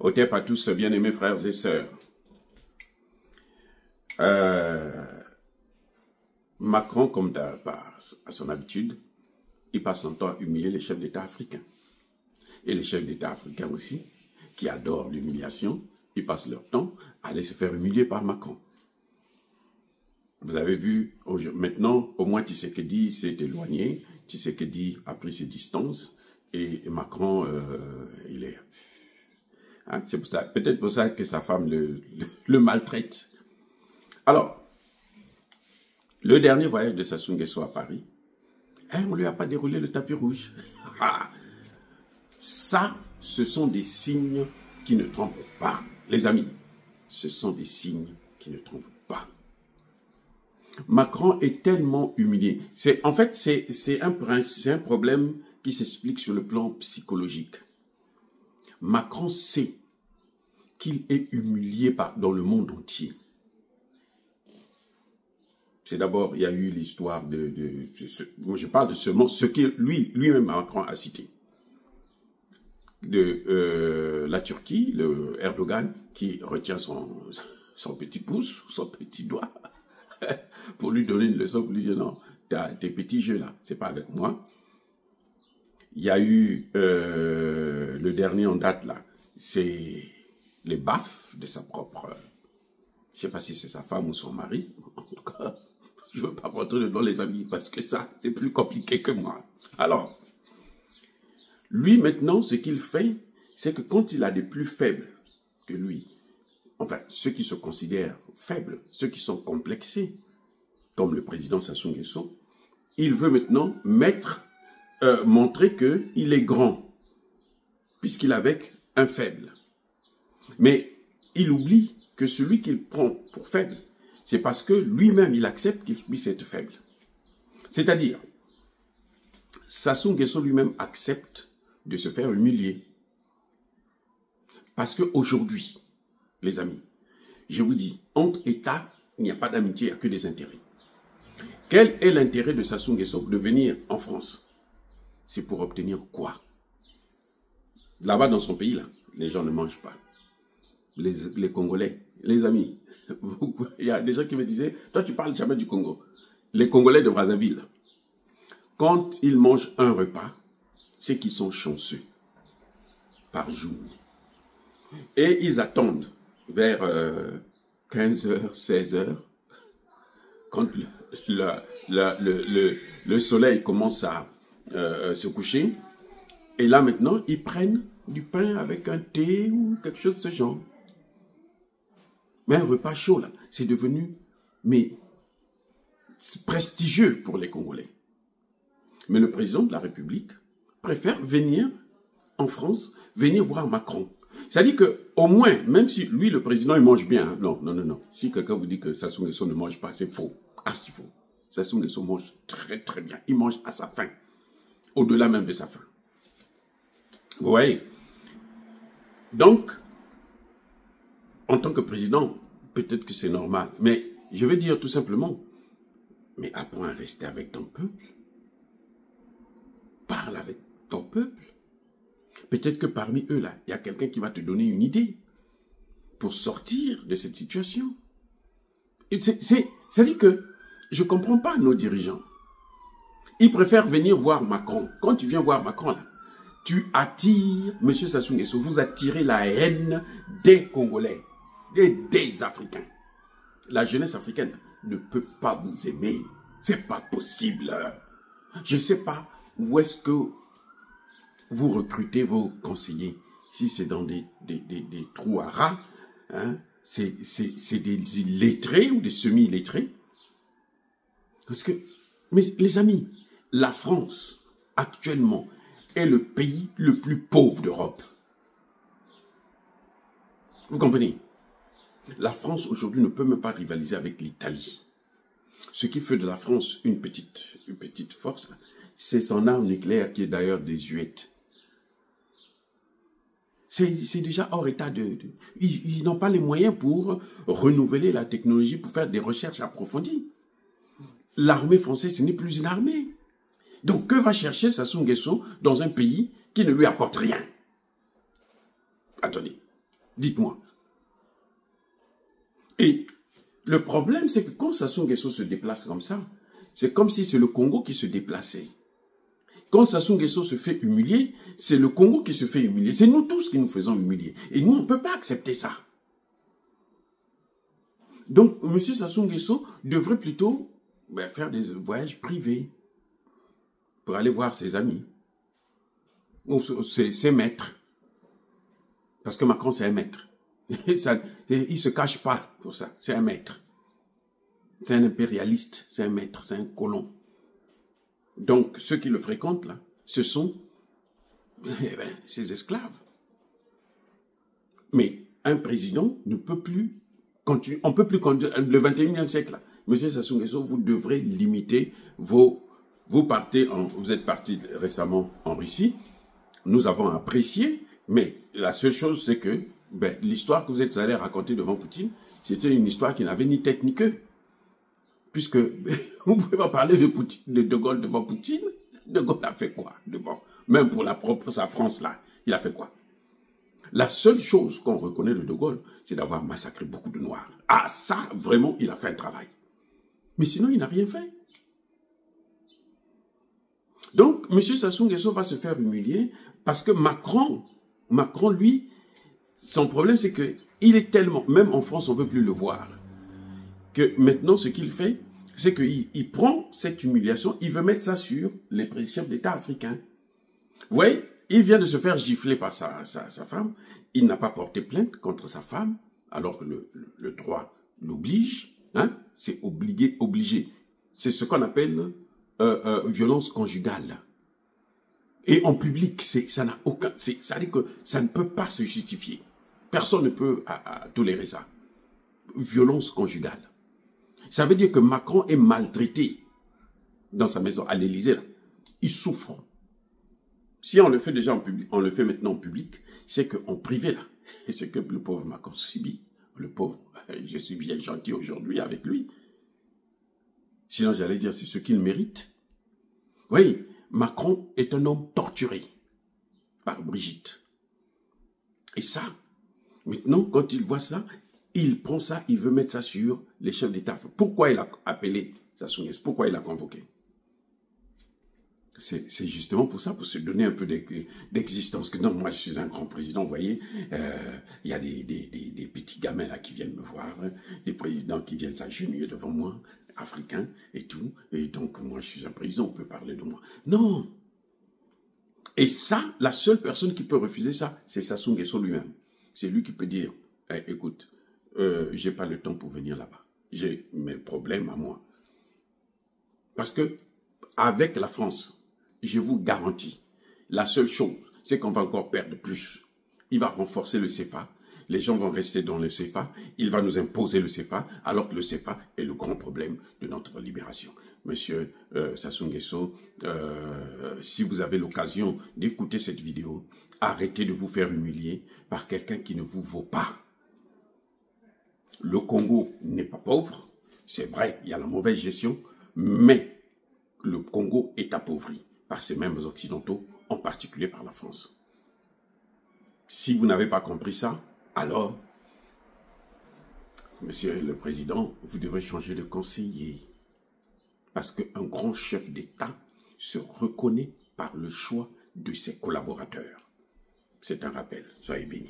Otep à tous, bien-aimés frères et sœurs. Macron, comme à son habitude, il passe son temps à humilier les chefs d'État africains. Et les chefs d'État africains aussi, qui adorent l'humiliation, ils passent leur temps à aller se faire humilier par Macron. Vous avez vu, maintenant, au moins Tshisekedi s'est éloigné, Tshisekedi a pris ses distances, et Macron, il est... Hein, c'est peut-être pour ça que sa femme le maltraite. Alors, le dernier voyage de Sassou Nguesso à Paris, on ne lui a pas déroulé le tapis rouge. Ça, ce sont des signes qui ne trompent pas. Les amis, ce sont des signes qui ne trompent pas. Macron est tellement humilié. En fait, c'est un problème qui s'explique sur le plan psychologique. Macron sait qu'il est humilié dans le monde entier. C'est d'abord, il y a eu l'histoire moi je parle de ce que lui-même Macron a cité. De la Turquie, le Erdogan, qui retient son petit pouce, son petit doigt, pour lui donner une leçon, pour lui dire non, tes petits jeux là, c'est pas avec moi. Il y a eu le dernier en date là, c'est les baffes de sa propre, je sais pas si c'est sa femme ou son mari, en tout cas, je veux pas rentrer dedans les amis, parce que ça, c'est plus compliqué que moi. Alors, lui maintenant, ce qu'il fait, c'est que quand il a des plus faibles que lui, enfin, ceux qui se considèrent faibles, ceux qui sont complexés, comme le président Sassou Nguesso, il veut maintenant montrer qu'il est grand, puisqu'il est avec un faible. Mais il oublie que celui qu'il prend pour faible, c'est parce que lui-même, il accepte qu'il puisse être faible. C'est-à-dire, Sassou Nguesso lui-même accepte de se faire humilier. Parce qu'aujourd'hui, les amis, je vous dis, entre États, il n'y a pas d'amitié, il n'y a que des intérêts. Quel est l'intérêt de Sassou Nguesso de venir en France? C'est pour obtenir quoi? Là-bas, dans son pays, là, les gens ne mangent pas. Les Congolais, les amis, il y a des gens qui me disaient, toi tu parles jamais du Congo. Les Congolais de Brazzaville, quand ils mangent un repas, c'est qu'ils sont chanceux par jour. Et ils attendent vers 15h, 16h, quand le soleil commence à se coucher. Et là maintenant, ils prennent du pain avec un thé ou quelque chose de ce genre. Mais un repas chaud, là, c'est devenu prestigieux pour les Congolais. Mais le président de la République préfère venir en France, venir voir Macron. C'est-à-dire qu'au moins, même si lui, le président, il mange bien, hein, non. Si quelqu'un vous dit que Sassou Nguesso ne mange pas, c'est faux. Archi faux. Sassou Nguesso mange très très bien. Il mange à sa faim. Au-delà même de sa faim. Vous voyez? Donc, en tant que président, peut-être que c'est normal. Mais je veux dire tout simplement, mais apprends à rester avec ton peuple. Parle avec ton peuple. Peut-être que parmi eux, là, il y a quelqu'un qui va te donner une idée pour sortir de cette situation. C'est-à-dire que je ne comprends pas nos dirigeants. Ils préfèrent venir voir Macron. Quand tu viens voir Macron, là, tu attires, M. Sassou Nguesso, vous attirez la haine des Congolais et des Africains. La jeunesse africaine ne peut pas vous aimer. C'est pas possible. Je ne sais pas où est-ce que vous recrutez vos conseillers. Si c'est dans des trous à rats, hein, c'est des illettrés ou des semi-illettrés. Parce que, mais les amis, la France, actuellement, est le pays le plus pauvre d'Europe. Vous comprenez? La France, aujourd'hui, ne peut même pas rivaliser avec l'Italie. Ce qui fait de la France une petite force, c'est son arme nucléaire qui est d'ailleurs désuète. C'est déjà hors état ils n'ont pas les moyens pour renouveler la technologie, pour faire des recherches approfondies. L'armée française, ce n'est plus une armée. Donc, que va chercher Sassou Nguesso dans un pays qui ne lui apporte rien? Attendez. Dites-moi. Et le problème, c'est que quand Sassou Nguesso se déplace comme ça, c'est comme si c'est le Congo qui se déplaçait. Quand Sassou Nguesso se fait humilier, c'est le Congo qui se fait humilier. C'est nous tous qui nous faisons humilier. Et nous, on ne peut pas accepter ça. Donc, M. Sassou Nguesso devrait plutôt faire des voyages privés pour aller voir ses amis ou ses maîtres. Parce que Macron, c'est un maître. Il ne se cache pas pour ça. C'est un maître. C'est un impérialiste. C'est un maître. C'est un colon. Donc, ceux qui le fréquentent, là, ce sont ses esclaves. Mais un président ne peut plus continuer. On ne peut plus conduire. Le 21e siècle, là, M. Sassou Nguesso, vous devrez limiter vos... Vous êtes parti récemment en Russie. Nous avons apprécié, mais la seule chose, c'est que l'histoire que vous êtes allé raconter devant Poutine, c'était une histoire qui n'avait ni tête ni queue. Puisque vous ne pouvez pas parler de Gaulle devant Poutine. De Gaulle a fait quoi? Même pour sa France, là, il a fait quoi? La seule chose qu'on reconnaît de Gaulle, c'est d'avoir massacré beaucoup de Noirs. Ah, ça, vraiment, il a fait un travail. Mais sinon, il n'a rien fait. Donc, M. Sassou Nguesso va se faire humilier parce que Macron, lui, son problème, c'est qu'il est tellement, même en France, on ne veut plus le voir, que maintenant, ce qu'il fait, c'est qu'il prend cette humiliation, il veut mettre ça sur les chefs d'État africains. Vous voyez, il vient de se faire gifler par sa femme, il n'a pas porté plainte contre sa femme, alors que le droit l'oblige, hein, c'est obligé. C'est ce qu'on appelle violence conjugale. Et en public, ça n'a aucun... Ça dit que ça ne peut pas se justifier. Personne ne peut tolérer ça. Violence conjugale. Ça veut dire que Macron est maltraité dans sa maison, à l'Élysée. Il souffre. Si on le fait déjà en public, on le fait maintenant en public, c'est qu'en privé, là, c'est que le pauvre Macron subit. Le pauvre, je suis bien gentil aujourd'hui avec lui. Sinon, j'allais dire, c'est ce qu'il mérite. Oui, Macron est un homme torturé par Brigitte. Et ça, maintenant, quand il voit ça, il prend ça, il veut mettre ça sur les chefs d'État. Pourquoi il a appelé Sassou Nguesso? Pourquoi il a convoqué? C'est justement pour ça, pour se donner un peu d'existence. Que non, moi je suis un grand président, vous voyez, il y a des petits gamins là qui viennent me voir, hein, des présidents qui viennent s'agenouiller devant moi, africains et tout, et donc moi je suis un président, on peut parler de moi. Non. Et ça, la seule personne qui peut refuser ça, c'est Sassou Nguesso lui-même. C'est lui qui peut dire, hey, écoute, j'ai pas le temps pour venir là-bas. J'ai mes problèmes à moi. Parce que avec la France, je vous garantis, la seule chose, c'est qu'on va encore perdre plus. Il va renforcer le CFA, les gens vont rester dans le CFA, il va nous imposer le CFA, alors que le CFA est le grand problème de notre libération. Monsieur Sassou Nguesso, si vous avez l'occasion d'écouter cette vidéo, arrêtez de vous faire humilier par quelqu'un qui ne vous vaut pas. Le Congo n'est pas pauvre, c'est vrai, il y a la mauvaise gestion, mais le Congo est appauvri par ces mêmes Occidentaux, en particulier par la France. Si vous n'avez pas compris ça, alors, Monsieur le Président, vous devez changer de conseiller. Parce qu'un grand chef d'État se reconnaît par le choix de ses collaborateurs. C'est un rappel. Soyez bénis.